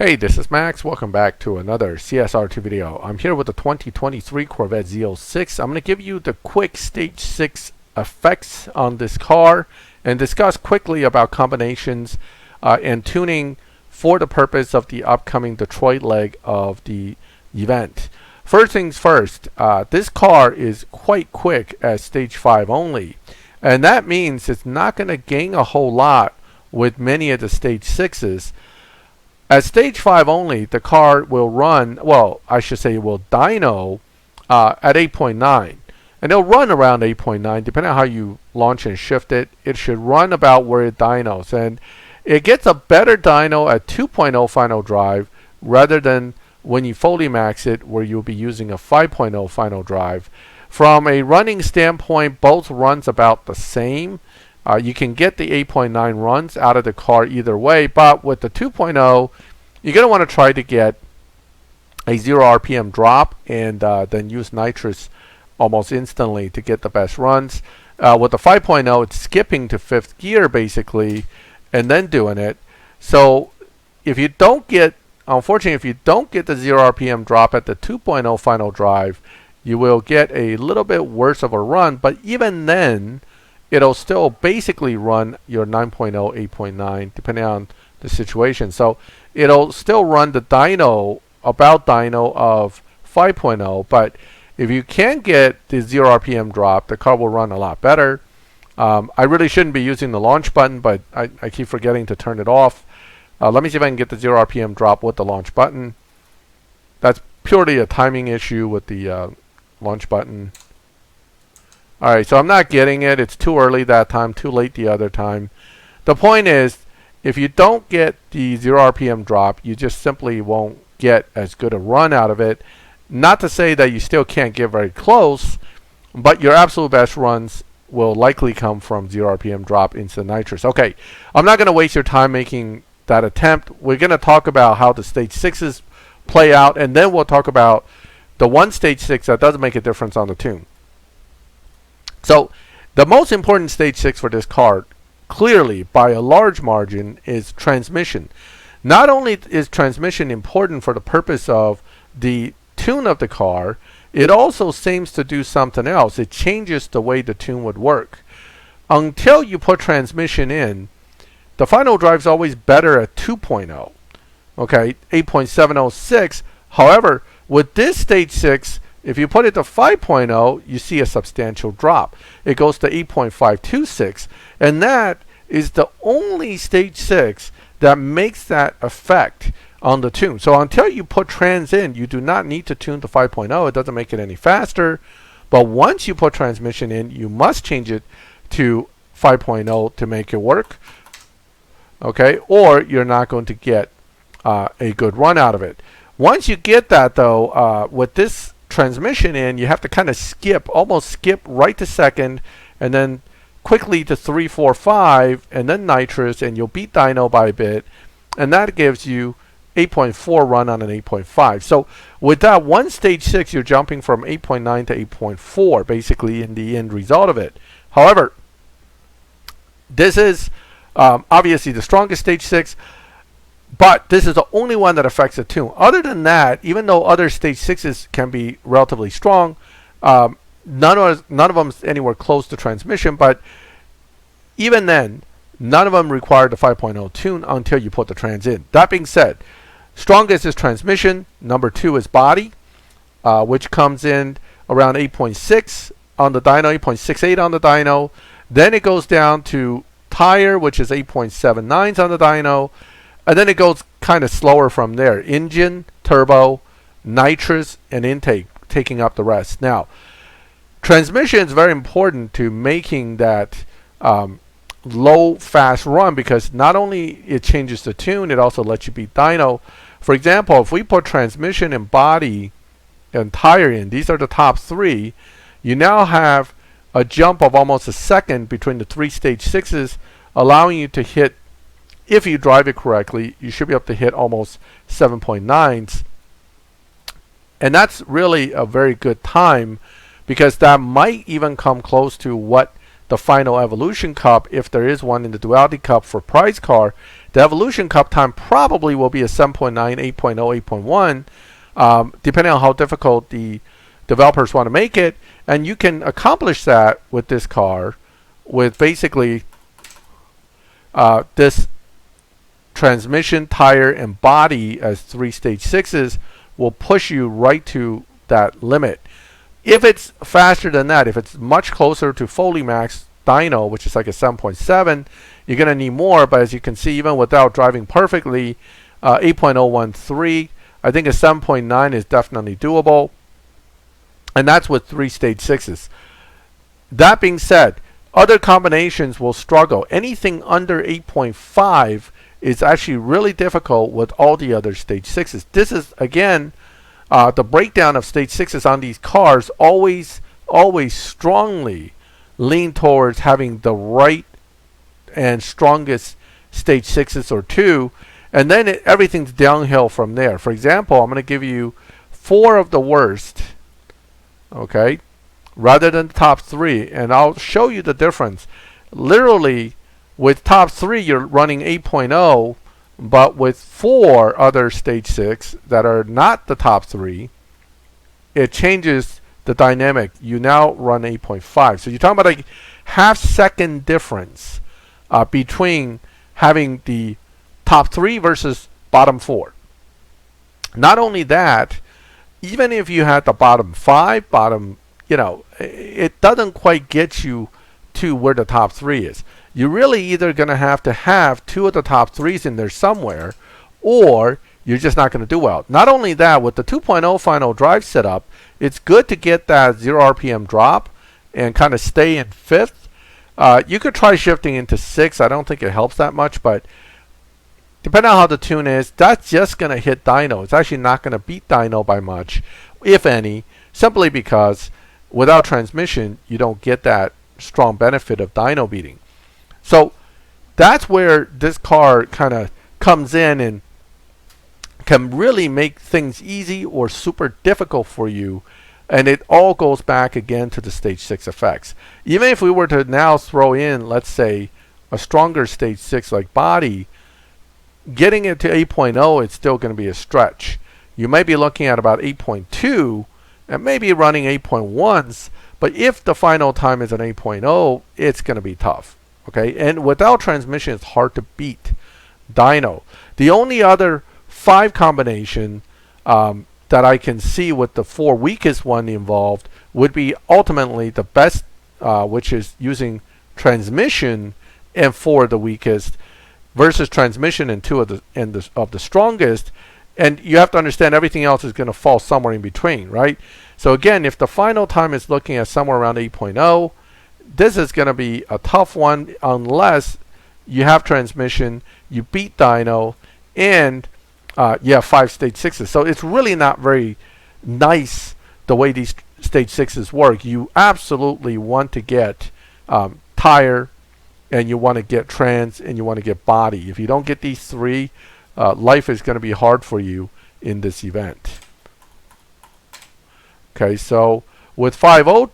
Hey, this is Max. Welcome back to another CSR2 video. I'm here with the 2023 Corvette Z06. I'm going to give you the quick Stage 6 effects on this car and discuss quickly about combinations and tuning for the purpose of the upcoming Detroit leg of the event. First things first, this car is quite quick at Stage 5 only, and that means it's not going to gain a whole lot with many of the Stage 6s. At Stage 5 only, the car will run, well, I should say it will dyno at 8.9. And it'll run around 8.9, depending on how you launch and shift it. It should run about where it dynos. And it gets a better dyno at 2.0 final drive rather than when you fully max it, where you'll be using a 5.0 final drive. From a running standpoint, both runs about the same. You can get the 8.9 runs out of the car either way, but with the 2.0, you're going to want to try to get a 0 RPM drop and then use Nitrous almost instantly to get the best runs. With the 5.0, it's skipping to 5th gear basically and then doing it. So if you don't get, unfortunately, if you don't get the 0 RPM drop at the 2.0 final drive, you will get a little bit worse of a run, but even then, it'll still basically run your 9.0, 8.9, depending on the situation. So it'll still run the dyno, about dyno of 5.0, but if you can get the 0 RPM drop, the car will run a lot better. I really shouldn't be using the launch button, but I keep forgetting to turn it off. Let me see if I can get the 0 RPM drop with the launch button. That's purely a timing issue with the launch button. Alright, so I'm not getting it. It's too early that time, too late the other time. The point is, if you don't get the 0 RPM drop, you just simply won't get as good a run out of it. Not to say that you still can't get very close, but your absolute best runs will likely come from 0 RPM drop into Nitrous. Okay, I'm not going to waste your time making that attempt. We're going to talk about how the Stage 6s play out, and then we'll talk about the one Stage 6 that doesn't make a difference on the tune. So the most important Stage 6 for this car, clearly by a large margin, is transmission. Not only is transmission important for the purpose of the tune of the car, it also seems to do something else. It changes the way the tune would work. Until you put transmission in, the final drive is always better at 2.0. Okay, 8.706. However, with this Stage 6, if you put it to 5.0, you see a substantial drop. It goes to 8.526, and that is the only Stage 6 that makes that effect on the tune. So until you put trans in, you do not need to tune to 5.0. It doesn't make it any faster. But once you put transmission in, you must change it to 5.0 to make it work. Okay, or you're not going to get a good run out of it. Once you get that, though, with this transmission in, you have to kind of skip, almost skip right to second, and then quickly to 3, 4, 5, and then Nitrous, and you'll beat dyno by a bit, and that gives you 8.4 run on an 8.5. So with that one Stage 6, you're jumping from 8.9 to 8.4 basically in the end result of it. However, this is obviously the strongest Stage 6, but this is the only one that affects the tune. Other than that, even though other Stage 6s can be relatively strong, none of them is anywhere close to transmission, but even then, none of them require the 5.0 tune until you put the trans in. That being said, strongest is transmission. Number 2 is body, which comes in around 8.6 on the dyno, 8.68 on the dyno. Then it goes down to tire, which is 8.79 on the dyno. And then it goes kind of slower from there. Engine, turbo, nitrous, and intake, taking up the rest. Now, transmission is very important to making that low, fast run, because not only it changes the tune, it also lets you beat dyno. For example, if we put transmission and body and tire in, these are the top 3, you now have a jump of almost a second between the 3 Stage 6s, allowing you to hit, if you drive it correctly, you should be able to hit almost 7.9s. And that's really a very good time, because that might even come close to what the final Evolution Cup, if there is one in the Duality Cup for prize car, The Evolution Cup time probably will be a 7.9, 8.0, 8.1, depending on how difficult the developers want to make it. And you can accomplish that with this car with basically this transmission, tire, and body as 3 stage 6s will push you right to that limit. If it's faster than that, if it's much closer to fully max dyno, which is like a 7.7, you're going to need more. But as you can see, even without driving perfectly, 8.013, I think a 7.9 is definitely doable. And that's with 3 stage 6s. That being said, other combinations will struggle. Anything under 8.5 is actually really difficult with all the other stage 6s. This is, again, the breakdown of stage 6s on these cars always strongly lean towards having the right and strongest stage 6s or 2, and then everything's downhill from there. For example, I'm going to give you 4 of the worst, okay, rather than the top 3, and I'll show you the difference. Literally, with top 3, you're running 8.0, but with 4 other stage 6 that are not the top 3, it changes the dynamic. You now run 8.5. So you're talking about a half-second difference between having the top 3 versus bottom 4. Not only that, even if you had the bottom 5, it doesn't quite get you to where the top 3 is. You're really either going to have 2 of the top 3s in there somewhere, or you're just not going to do well. Not only that, with the 2.0 final drive setup, it's good to get that 0 RPM drop and kind of stay in 5th. You could try shifting into 6. I don't think it helps that much, but depending on how the tune is, that's just going to hit dyno. It's actually not going to beat dyno by much, if any, simply because without transmission, you don't get that strong benefit of dyno beating. So that's where this car kind of comes in and can really make things easy or super difficult for you. And it all goes back again to the stage 6 effects. Even if we were to now throw in, let's say, a stronger stage 6 like body, getting it to 8.0, it's still going to be a stretch. You may be looking at about 8.2 and maybe running 8.1s, but if the final time is an 8.0, it's going to be tough. Okay, and without transmission, it's hard to beat dyno. The only other 5 combination that I can see with the 4 weakest one involved would be ultimately the best, which is using transmission and 4 of the weakest versus transmission and 2 of the strongest. And you have to understand everything else is going to fall somewhere in between, right? So again, if the final time is looking at somewhere around 8.0, this is going to be a tough one unless you have transmission, you beat dyno, and you have 5 stage 6s. So it's really not very nice the way these stage 6s work. You absolutely want to get tire, and you want to get trans, and you want to get body. If you don't get these 3, life is going to be hard for you in this event. Okay, so with 5.0,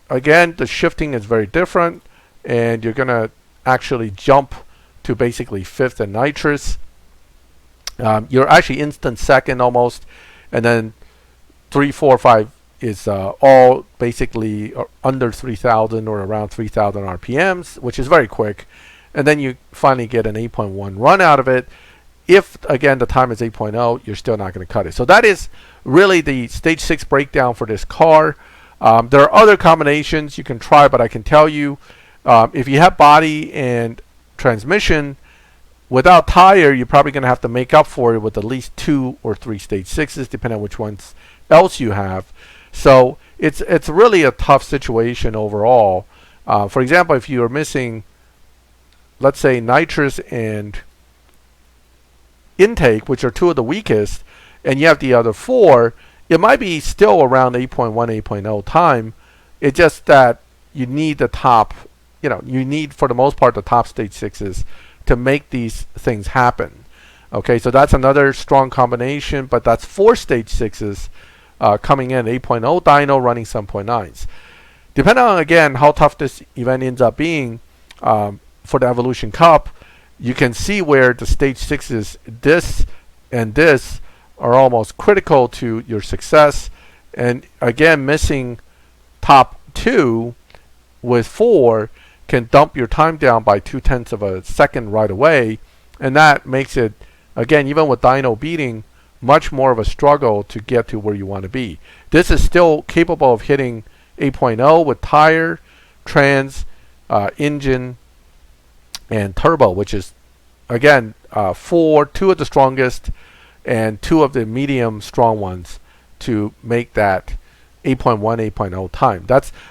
again, the shifting is very different, and you're going to actually jump to basically 5th and nitrous. You're actually instant second almost, and then 3, 4, 5 is all basically under 3,000 or around 3,000 RPMs, which is very quick. And then you finally get an 8.1 run out of it. If, again, the time is 8.0, you're still not going to cut it. So that is really the stage 6 breakdown for this car. There are other combinations you can try, but I can tell you, if you have body and transmission, without tire, you're probably going to have to make up for it with at least 2 or 3 stage 6s, depending on which ones else you have. So it's really a tough situation overall. For example, if you are missing, let's say, nitrous and intake, which are 2 of the weakest, and you have the other 4, it might be still around 8.1, 8.0 time. It's just that you need the top, you need, for the most part, the top stage 6s to make these things happen. Okay, so that's another strong combination, but that's 4 stage 6s coming in, 8.0 dyno running 7.9s. Depending on, again, how tough this event ends up being for the Evolution Cup, you can see where the stage 6s, this and this, are almost critical to your success. And again, missing top 2 with 4 can dump your time down by 0.2 of a second right away, and that makes it, again, even with dyno beating, much more of a struggle to get to where you want to be. This is still capable of hitting 8.0 with tire, trans, engine, and turbo, which is, again, 2 of the strongest and 2 of the medium strong ones to make that 8.1, 8.0 time.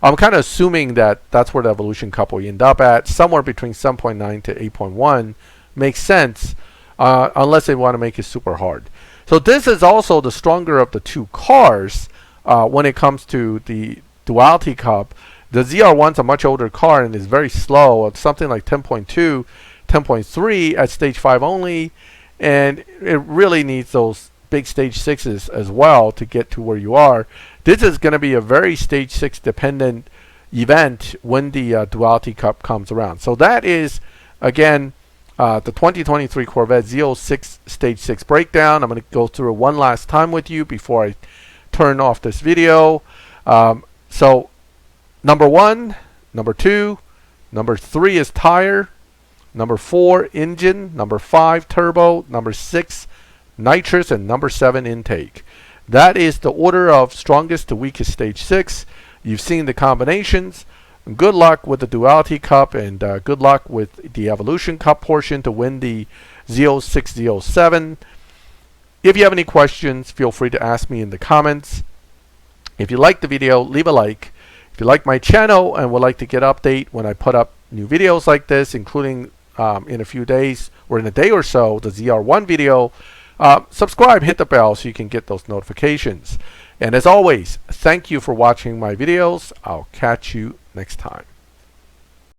I'm kind of assuming that that's where the evolution cup will end up at, somewhere between 7.9 to 8.1. Makes sense, unless they want to make it super hard. So this is also the stronger of the 2 cars when it comes to the Duality Cup. The ZR1's a much older car and is very slow. It's something like 10.2, 10.3 at stage 5 only, and it really needs those big stage 6s as well to get to where you are. This is going to be a very stage 6 dependent event when the Duality Cup comes around. So that is, again, the 2023 Corvette Z06 stage 6 breakdown. I'm going to go through it one last time with you before I turn off this video. So number 1, number 2, number 3 is tire, number 4 engine, number 5 turbo, number 6 nitrous, and number 7 intake. That is the order of strongest to weakest stage 6. You've seen the combinations. Good luck with the Duality Cup, and good luck with the Evolution Cup portion to win the Z06, Z07. If you have any questions, feel free to ask me in the comments. If you like the video, leave a like. If you like my channel and would like to get update when I put up new videos like this, including in a few days or in a day or so, the ZR1 video, subscribe, hit the bell so you can get those notifications. And as always, thank you for watching my videos. I'll catch you next time.